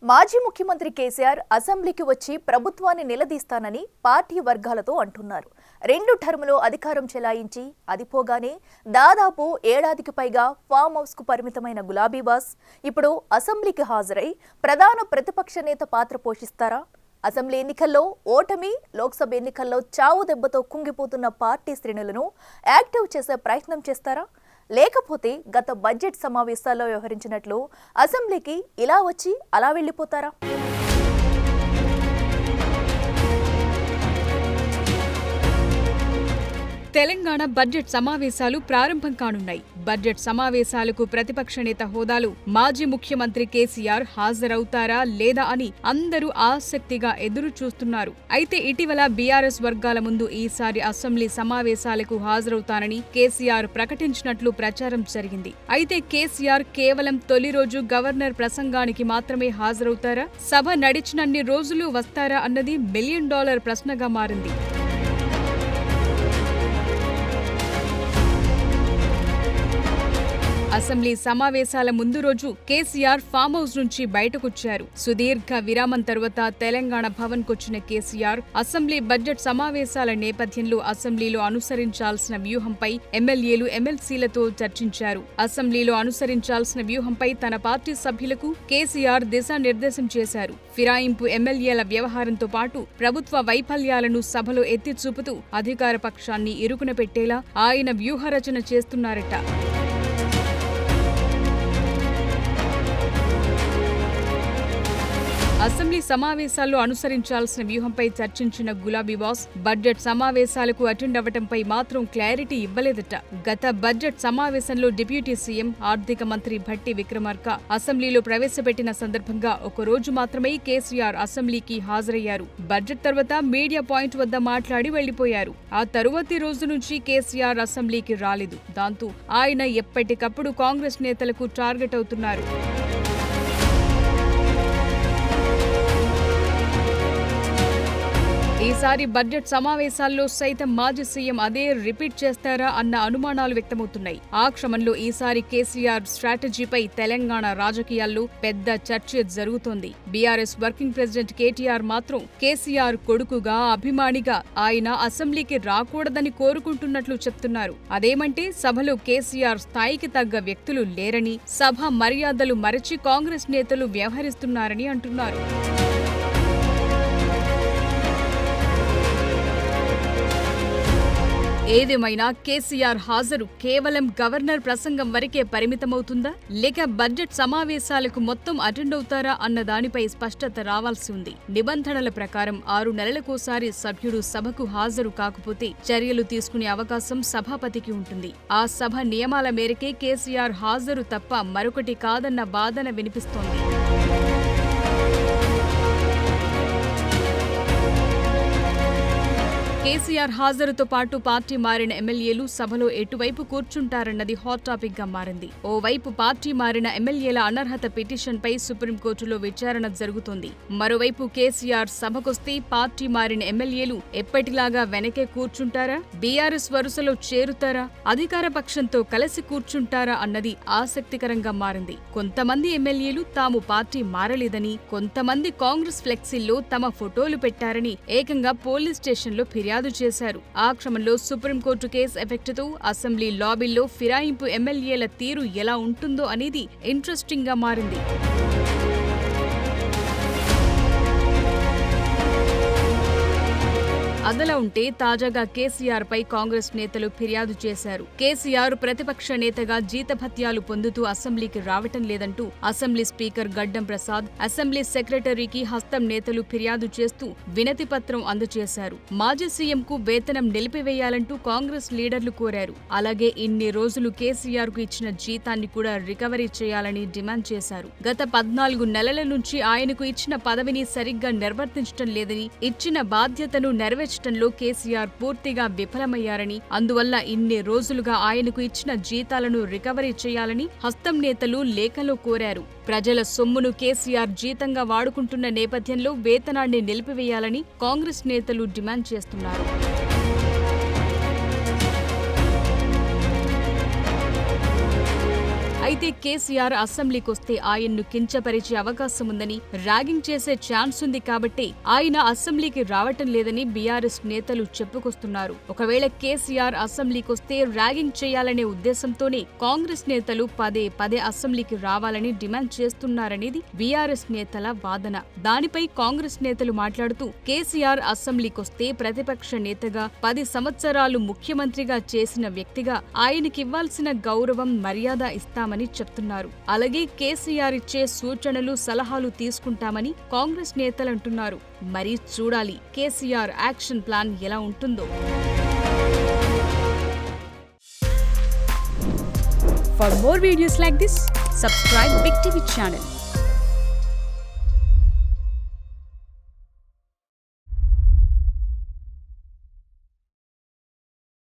మాజీ ముఖ్యమంత్రి కేసీఆర్ అసెంబ్లీకి వచ్చి ప్రభుత్వాన్ని నిలదీస్తానని పార్టీ వర్గాలతో అంటున్నారు. 2 టర్ములో అధికారం చెలాయించి అది పోగానే దాదాపు ఏడాదికి పైగా ఫామ్ హౌస్ కు పరిమితమైన గులాబీ బాస్ ఇప్పుడు అసెంబ్లీకి హాజరై ప్రధాన ప్రతిపక్ష నేత పాత్ర పోషిస్తారా? అసెంబ్లీ ఎన్నికల్లో ఓటమి, లోక్సభ ఎన్నికల్లో చావు దెబ్బతో కుంగిపోతున్న పార్టీ శ్రేణులను యాక్టివ్ చేసే ప్రయత్నం చేస్తారా? లేకపోతే గత బడ్జెట్ సమావేశాల్లో వ్యవహరించినట్లు అసెంబ్లీకి ఇలా వచ్చి అలా వెళ్ళిపోతారా? తెలంగాణ బడ్జెట్ సమావేశాలు ప్రారంభం కానున్నాయి. బడ్జెట్ సమావేశాలకు ప్రతిపక్ష నేత హోదాలో మాజీ ముఖ్యమంత్రి కేసీఆర్ హాజరవుతారా లేదా అని అందరూ ఆసక్తిగా ఎదురు చూస్తున్నారు. అయితే ఇటీవల బీఆర్ఎస్ వర్గాల ముందు ఈసారి అసెంబ్లీ సమావేశాలకు హాజరవుతానని కేసీఆర్ ప్రకటించినట్లు ప్రచారం జరిగింది. అయితే కేసీఆర్ కేవలం తొలి రోజు గవర్నర్ ప్రసంగానికి మాత్రమే హాజరవుతారా? సభ నడిచినన్ని రోజులు వస్తారా అన్నది $1 మిలియన్ ప్రశ్నగా మారింది. అసెంబ్లీ సమావేశాల ముందు రోజు కేసీఆర్ ఫామ్ హౌస్ నుంచి బయటకొచ్చారు. సుదీర్ఘ విరామం తరువాత తెలంగాణ భవన్ కొచ్చిన కేసీఆర్ అసెంబ్లీ బడ్జెట్ సమావేశాల నేపథ్యంలో అసెంబ్లీలో అనుసరించాల్సిన వ్యూహంపై ఎమ్మెల్యేలు, ఎమ్మెల్సీలతో చర్చించారు. అసెంబ్లీలో అనుసరించాల్సిన వ్యూహంపై తన పార్టీ సభ్యులకు కేసీఆర్ దిశానిర్దేశం చేశారు. ఫిరాయింపు ఎమ్మెల్యేల వ్యవహారంతో పాటు ప్రభుత్వ వైఫల్యాలను సభలో ఎత్తి చూపుతూ అధికార పక్షాన్ని ఇరుకున పెట్టేలా ఆయన వ్యూహరచన చేస్తున్నారట. అసెంబ్లీ సమావేశాల్లో అనుసరించాల్సిన వ్యూహంపై చర్చించిన గులాబీ బాస్ బడ్జెట్ సమావేశాలకు అటెండ్ అవ్వటంపై మాత్రం క్లారిటీ ఇవ్వలేదట. గత బడ్జెట్ సమావేశంలో డిప్యూటీ సీఎం, ఆర్థిక మంత్రి భట్టి విక్రమార్క అసెంబ్లీలో ప్రవేశపెట్టిన సందర్భంగా ఒక రోజు మాత్రమే కేసీఆర్ అసెంబ్లీకి హాజరయ్యారు. బడ్జెట్ తర్వాత మీడియా పాయింట్ వద్ద మాట్లాడి వెళ్లిపోయారు. ఆ తరువాతి రోజు నుంచి కేసీఆర్ అసెంబ్లీకి రాలేదు. దాంతో ఆయన ఎప్పటికప్పుడు కాంగ్రెస్ నేతలకు టార్గెట్ అవుతున్నారు. ఈసారి బడ్జెట్ సమావేశాల్లో సైతం మాజీ సీఎం అదే రిపీట్ చేస్తారా అన్న అనుమానాలు వ్యక్తమవుతున్నాయి. ఆ క్రమంలో ఈసారి కేసీఆర్ స్ట్రాటజీపై తెలంగాణ రాజకీయాల్లో పెద్ద చర్చ జరుగుతోంది. బీఆర్ఎస్ వర్కింగ్ ప్రెసిడెంట్ కేటీఆర్ మాత్రం కేసీఆర్ కొడుకుగా, అభిమానిగా ఆయన అసెంబ్లీకి రాకూడదని కోరుకుంటున్నట్లు చెప్తున్నారు. అదేమంటే సభలో కేసీఆర్ స్థాయికి తగ్గ వ్యక్తులు లేరని, సభ మర్యాదలు మరచి కాంగ్రెస్ నేతలు వ్యవహరిస్తున్నారని అంటున్నారు. ఏదేమైనా కేసీఆర్ హాజరు కేవలం గవర్నర్ ప్రసంగం వరకే పరిమితమవుతుందా, లేక బడ్జెట్ సమావేశాలకు మొత్తం అటెండ్ అవుతారా అన్న దానిపై స్పష్టత రావాల్సి ఉంది. నిబంధనల ప్రకారం 6 నెలలకోసారి సభ్యుడు సభకు హాజరు కాకపోతే చర్యలు తీసుకునే అవకాశం సభాపతికి ఉంటుంది. ఆ సభ నియమాల మేరకే కేసీఆర్ హాజరు తప్ప మరొకటి కాదన్న వాదన వినిపిస్తోంది. కేసీఆర్ హాజరుతో పాటు పార్టీ మారిన ఎమ్మెల్యేలు సభలో ఎటువైపు కూర్చుంటారన్నది హాట్ టాపిక్ గా మారింది. ఓవైపు పార్టీ మారిన ఎమ్మెల్యేల అనర్హత పిటిషన్పై సుప్రీంకోర్టులో విచారణ జరుగుతోంది. మరోవైపు కేసీఆర్ సభకొస్తే పార్టీ మారిన ఎమ్మెల్యేలు ఎప్పటిలాగా వెనకే కూర్చుంటారా, బీఆర్ఎస్ వరుసలో చేరుతారా, అధికార పక్షంతో కలిసి కూర్చుంటారా అన్నది ఆసక్తికరంగా మారింది. కొంతమంది ఎమ్మెల్యేలు తాము పార్టీ మారలేదని, కొంతమంది కాంగ్రెస్ ఫ్లెక్సీల్లో తమ ఫోటోలు పెట్టారని ఏకంగా పోలీస్ స్టేషన్లో ఫిర్యాదు చేశారు. ఆ క్రమంలో సుప్రీంకోర్టు కేసు ఎఫెక్ట్తో అసెంబ్లీ లాబీల్లో ఫిరాయింపు ఎమ్మెల్యేల తీరు ఎలా ఉంటుందో అనేది ఇంట్రెస్టింగ్ గా మారింది. అదలా ఉంటే తాజాగా కేసీఆర్ పై కాంగ్రెస్ నేతలు ఫిర్యాదు చేశారు. కేసీఆర్ ప్రతిపక్ష నేతగా జీతభత్యాలు పొందుతూ అసెంబ్లీకి రావటం లేదంటూ అసెంబ్లీ స్పీకర్ గడ్డం ప్రసాద్, అసెంబ్లీ సెక్రటరీకి హస్తం నేతలు ఫిర్యాదు చేస్తూ వినతి పత్రం అందజేశారు. మాజీ సీఎంకు వేతనం నిలిపివేయాలంటూ కాంగ్రెస్ లీడర్లు కోరారు. అలాగే ఇన్ని రోజులు కేసీఆర్ కు ఇచ్చిన జీతాన్ని కూడా రికవరీ చేయాలని డిమాండ్ చేశారు. గత 14 నెలల నుంచి ఆయనకు ఇచ్చిన పదవిని సరిగ్గా నిర్వర్తించడం లేదని, ఇచ్చిన బాధ్యతను నెరవేర్చడంలో కేసీఆర్ పూర్తిగా విఫలమయ్యారని, అందువల్ల ఇన్ని రోజులుగా ఆయనకు ఇచ్చిన జీతాలను రికవరీ చేయాలని హస్తం నేతలు లేఖలో కోరారు. ప్రజల సొమ్మును కేసీఆర్ జీతంగా వాడుకుంటున్న నేపథ్యంలో వేతనాన్ని నిలిపివేయాలని కాంగ్రెస్ నేతలు డిమాండ్ చేస్తున్నారు. అయితే మళ్లీ కేసీఆర్ అసెంబ్లీకొస్తే ఆయన్ను కించపరిచే అవకాశం ఉందని, ర్యాగింగ్ చేసే ఛాన్స్ ఉంది కాబట్టి ఆయన అసెంబ్లీకి రావటం లేదని బీఆర్ఎస్ నేతలు చెప్పుకొస్తున్నారు. ఒకవేళ కేసీఆర్ అసెంబ్లీకొస్తే ర్యాగింగ్ చేయాలనే ఉద్దేశంతోనే కాంగ్రెస్ నేతలు పదే పదే అసెంబ్లీకి రావాలని డిమాండ్ చేస్తున్నారనేది బీఆర్ఎస్ నేతల వాదన. దానిపై కాంగ్రెస్ నేతలు మాట్లాడుతూ కేసీఆర్ అసెంబ్లీకొస్తే ప్రతిపక్ష నేతగా 10 సంవత్సరాలు ముఖ్యమంత్రిగా చేసిన వ్యక్తిగా ఆయనకివ్వాల్సిన గౌరవం, మర్యాద ఇస్తామని చెప్తున్నారు. అలాగే కేసీఆర్ ఇచ్చే సూచనలు, సలహాలు తీసుకుంటామని కాంగ్రెస్ నేతలంటున్నారు. మరి చూడాలి కేసీఆర్ యాక్షన్ ప్లాన్ ఎలా ఉంటుందో. For more videos like this, subscribe Big TV channel.